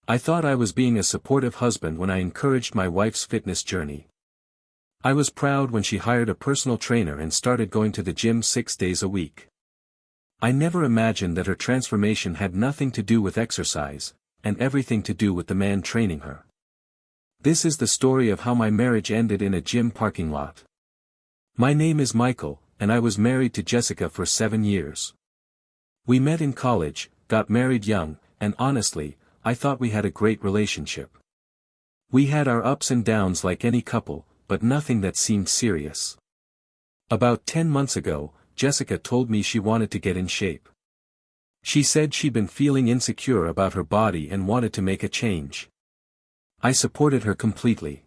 I thought I was being a supportive husband when I encouraged my wife's fitness journey. I was proud when she hired a personal trainer and started going to the gym 6 days a week. I never imagined that her transformation had nothing to do with exercise, and everything to do with the man training her. This is the story of how my marriage ended in a gym parking lot. My name is Michael, and I was married to Jessica for 7 years. We met in college, got married young, and honestly, I thought we had a great relationship. We had our ups and downs like any couple, but nothing that seemed serious. About 10 months ago, Jessica told me she wanted to get in shape. She said she'd been feeling insecure about her body and wanted to make a change. I supported her completely.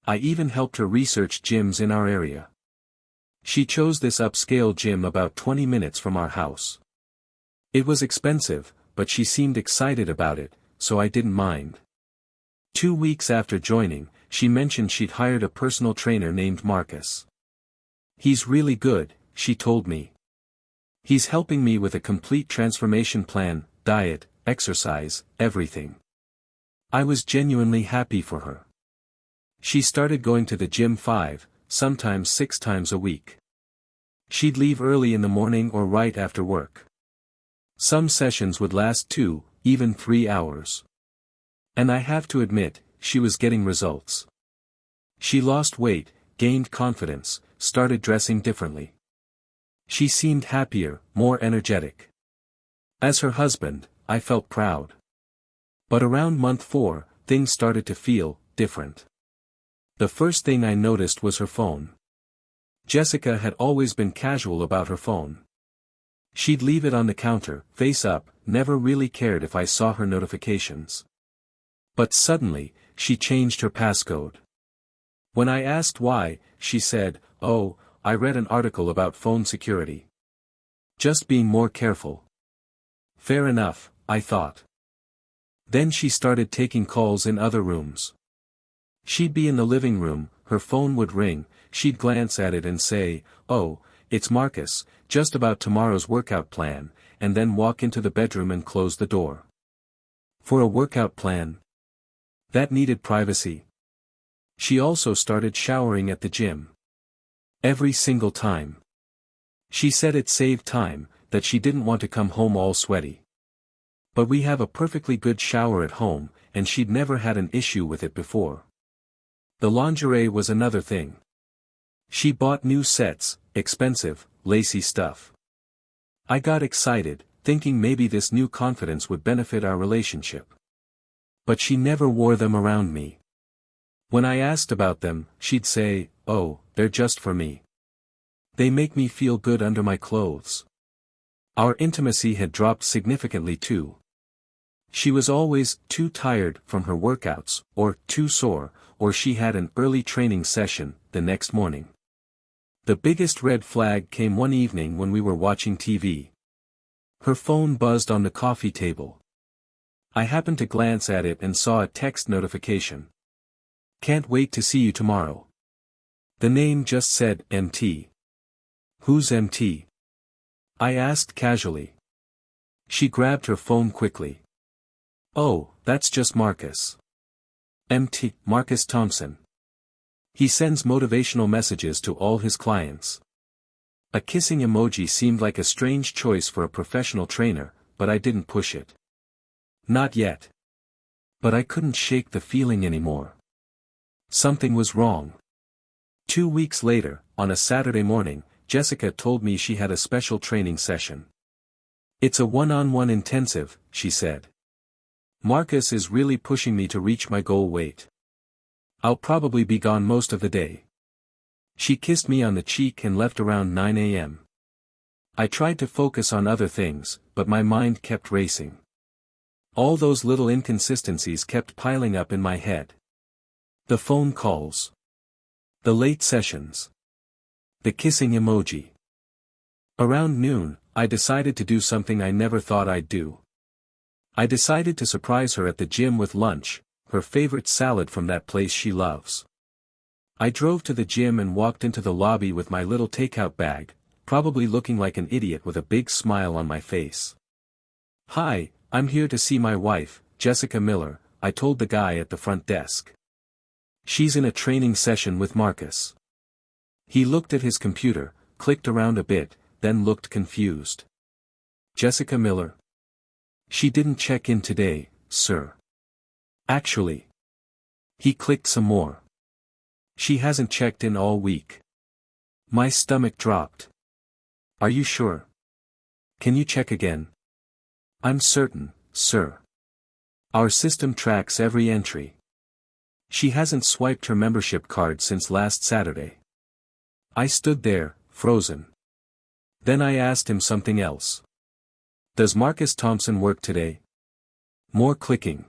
I even helped her research gyms in our area. She chose this upscale gym about 20 minutes from our house. It was expensive, but she seemed excited about it, so I didn't mind. 2 weeks after joining, she mentioned she'd hired a personal trainer named Marcus. He's really good, she told me. He's helping me with a complete transformation plan, diet, exercise, everything. I was genuinely happy for her. She started going to the gym 5, sometimes 6 times a week. She'd leave early in the morning or right after work. Some sessions would last 2, even 3 hours. And I have to admit, she was getting results. She lost weight, gained confidence, started dressing differently. She seemed happier, more energetic. As her husband, I felt proud. But around month 4, things started to feel different. The first thing I noticed was her phone. Jessica had always been casual about her phone. She'd leave it on the counter, face up, never really cared if I saw her notifications. But suddenly, she changed her passcode. When I asked why, she said, "Oh, I read an article about phone security. Just being more careful." Fair enough, I thought. Then she started taking calls in other rooms. She'd be in the living room, her phone would ring, she'd glance at it and say, "Oh, it's Marcus, just about tomorrow's workout plan," and then walk into the bedroom and close the door. For a workout plan? That needed privacy. She also started showering at the gym. Every single time. She said it saved time, that she didn't want to come home all sweaty. But we have a perfectly good shower at home, and she'd never had an issue with it before. The lingerie was another thing. She bought new sets, expensive, lacy stuff. I got excited, thinking maybe this new confidence would benefit our relationship. But she never wore them around me. When I asked about them, she'd say, "Oh, they're just for me. They make me feel good under my clothes." Our intimacy had dropped significantly too. She was always too tired from her workouts, or too sore, or she had an early training session the next morning. The biggest red flag came one evening when we were watching TV. Her phone buzzed on the coffee table. I happened to glance at it and saw a text notification. "Can't wait to see you tomorrow." The name just said MT. "Who's MT?" I asked casually. She grabbed her phone quickly. "Oh, that's just Marcus. MT, Marcus Thompson. He sends motivational messages to all his clients." A kissing emoji seemed like a strange choice for a professional trainer, but I didn't push it. Not yet. But I couldn't shake the feeling anymore. Something was wrong. 2 weeks later, on a Saturday morning, Jessica told me she had a special training session. "It's a one-on-one intensive," she said. "Marcus is really pushing me to reach my goal weight. I'll probably be gone most of the day." She kissed me on the cheek and left around 9 a.m. I tried to focus on other things, but my mind kept racing. All those little inconsistencies kept piling up in my head. The phone calls. The late sessions. The kissing emoji. Around noon, I decided to do something I never thought I'd do. I decided to surprise her at the gym with lunch, her favorite salad from that place she loves. I drove to the gym and walked into the lobby with my little takeout bag, probably looking like an idiot with a big smile on my face. "Hi, I'm here to see my wife," Jessica Miller, I told the guy at the front desk. She's in a training session with Marcus. He looked at his computer, clicked around a bit, then looked confused. Jessica Miller? She didn't check in today, sir. Actually. He clicked some more. She hasn't checked in all week. My stomach dropped. Are you sure? Can you check again? I'm certain, sir. Our system tracks every entry. She hasn't swiped her membership card since last Saturday. I stood there, frozen. Then I asked him something else. Does Marcus Thompson work today? More clicking.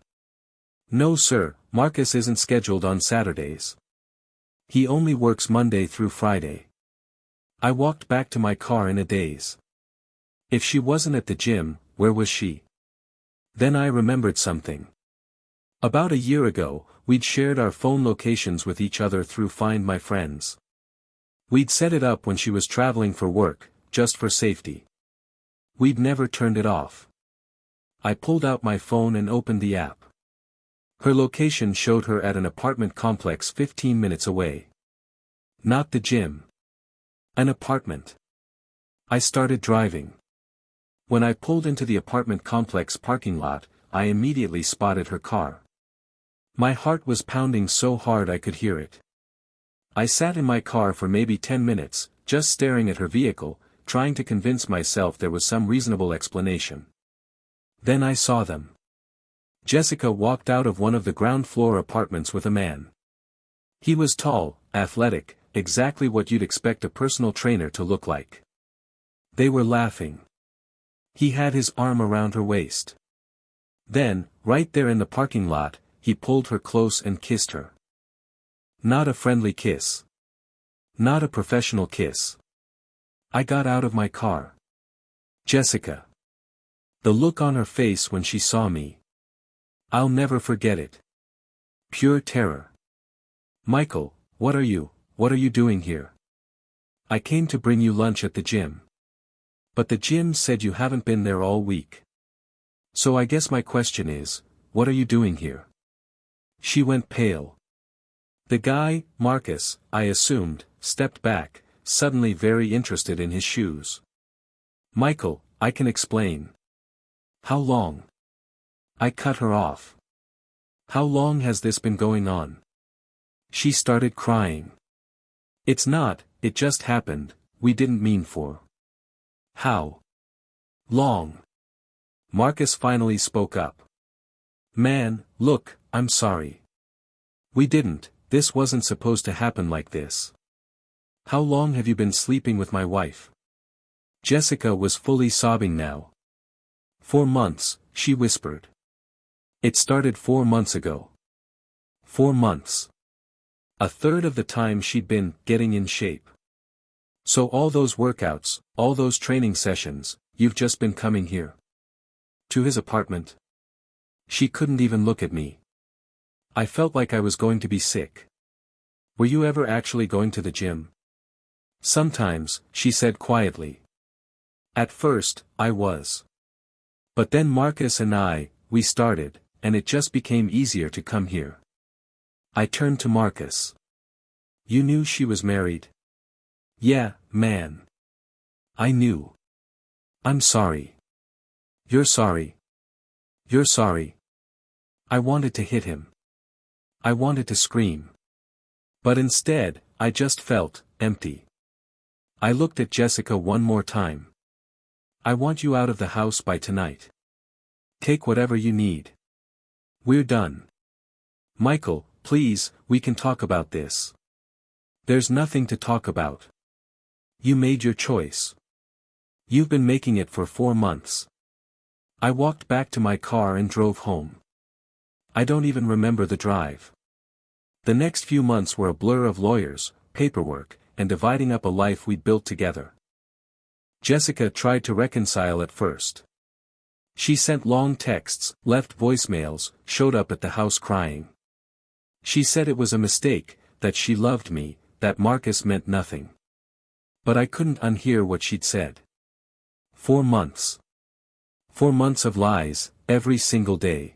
No sir, Marcus isn't scheduled on Saturdays. He only works Monday through Friday. I walked back to my car in a daze. If she wasn't at the gym, where was she? Then I remembered something. About a year ago, we'd shared our phone locations with each other through Find My Friends. We'd set it up when she was traveling for work, just for safety. We'd never turned it off. I pulled out my phone and opened the app. Her location showed her at an apartment complex 15 minutes away. Not the gym. An apartment. I started driving. When I pulled into the apartment complex parking lot, I immediately spotted her car. My heart was pounding so hard I could hear it. I sat in my car for maybe 10 minutes, just staring at her vehicle, trying to convince myself there was some reasonable explanation. Then I saw them. Jessica walked out of one of the ground floor apartments with a man. He was tall, athletic, exactly what you'd expect a personal trainer to look like. They were laughing. He had his arm around her waist. Then, right there in the parking lot, he pulled her close and kissed her. Not a friendly kiss. Not a professional kiss. I got out of my car. Jessica. The look on her face when she saw me. I'll never forget it. Pure terror. Michael, what are you doing here? I came to bring you lunch at the gym. But the gym said you haven't been there all week. So I guess my question is, what are you doing here? She went pale. The guy, Marcus, I assumed, stepped back, suddenly very interested in his shoes. Michael, I can explain. How long? I cut her off. How long has this been going on? She started crying. It's not, it just happened, we didn't mean for. How long? Marcus finally spoke up. Man, look, I'm sorry. We didn't, this wasn't supposed to happen like this. How long have you been sleeping with my wife? Jessica was fully sobbing now. 4 months, she whispered. It started 4 months ago. 4 months. A third of the time she'd been getting in shape. So all those workouts, all those training sessions, you've just been coming here. To his apartment. She couldn't even look at me. I felt like I was going to be sick. Were you ever actually going to the gym? Sometimes, she said quietly. At first, I was. But then Marcus and we started, and it just became easier to come here. I turned to Marcus. You knew she was married? Yeah, man. I knew. I'm sorry. You're sorry. You're sorry. I wanted to hit him. I wanted to scream. But instead, I just felt empty. I looked at Jessica one more time. I want you out of the house by tonight. Take whatever you need. We're done. Michael, please, we can talk about this. There's nothing to talk about. You made your choice. You've been making it for 4 months. I walked back to my car and drove home. I don't even remember the drive. The next few months were a blur of lawyers, paperwork, and dividing up a life we'd built together. Jessica tried to reconcile at first. She sent long texts, left voicemails, showed up at the house crying. She said it was a mistake, that she loved me, that Marcus meant nothing. But I couldn't unhear what she'd said. 4 months. 4 months of lies, every single day.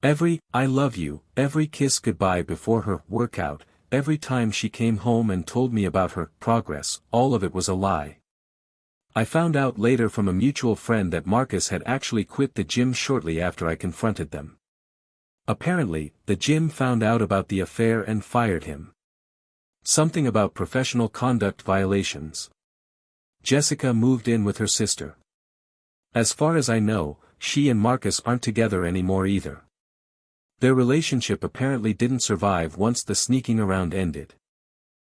Every "I love you," every kiss goodbye before her workout, every time she came home and told me about her progress, all of it was a lie. I found out later from a mutual friend that Marcus had actually quit the gym shortly after I confronted them. Apparently, the gym found out about the affair and fired him. Something about professional conduct violations. Jessica moved in with her sister. As far as I know, she and Marcus aren't together anymore either. Their relationship apparently didn't survive once the sneaking around ended.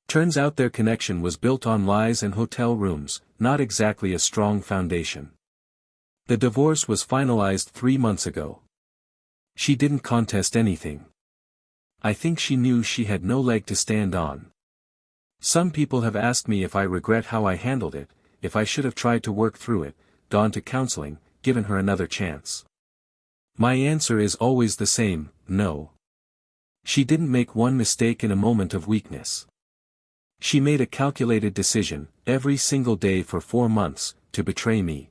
Turns out their connection was built on lies and hotel rooms, not exactly a strong foundation. The divorce was finalized 3 months ago. She didn't contest anything. I think she knew she had no leg to stand on. Some people have asked me if I regret how I handled it, if I should have tried to work through it, gone to counseling, given her another chance. My answer is always the same: no. She didn't make one mistake in a moment of weakness. She made a calculated decision, every single day for 4 months, to betray me.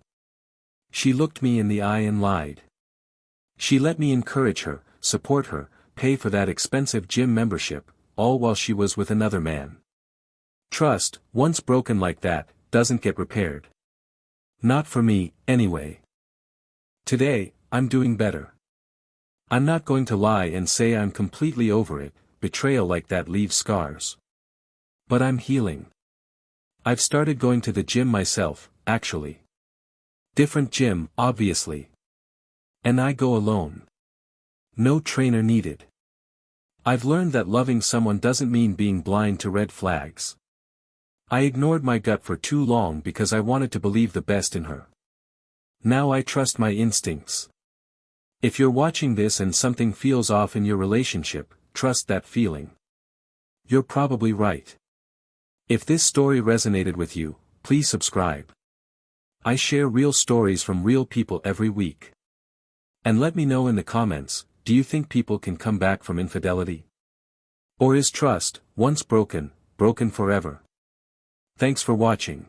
She looked me in the eye and lied. She let me encourage her, support her, pay for that expensive gym membership, all while she was with another man. Trust, once broken like that, doesn't get repaired. Not for me, anyway. Today, I'm doing better. I'm not going to lie and say I'm completely over it. Betrayal like that leaves scars. But I'm healing. I've started going to the gym myself, actually. Different gym, obviously. And I go alone. No trainer needed. I've learned that loving someone doesn't mean being blind to red flags. I ignored my gut for too long because I wanted to believe the best in her. Now I trust my instincts. If you're watching this and something feels off in your relationship, trust that feeling. You're probably right. If this story resonated with you, please subscribe. I share real stories from real people every week. And let me know in the comments, do you think people can come back from infidelity? Or is trust, once broken, broken forever? Thanks for watching.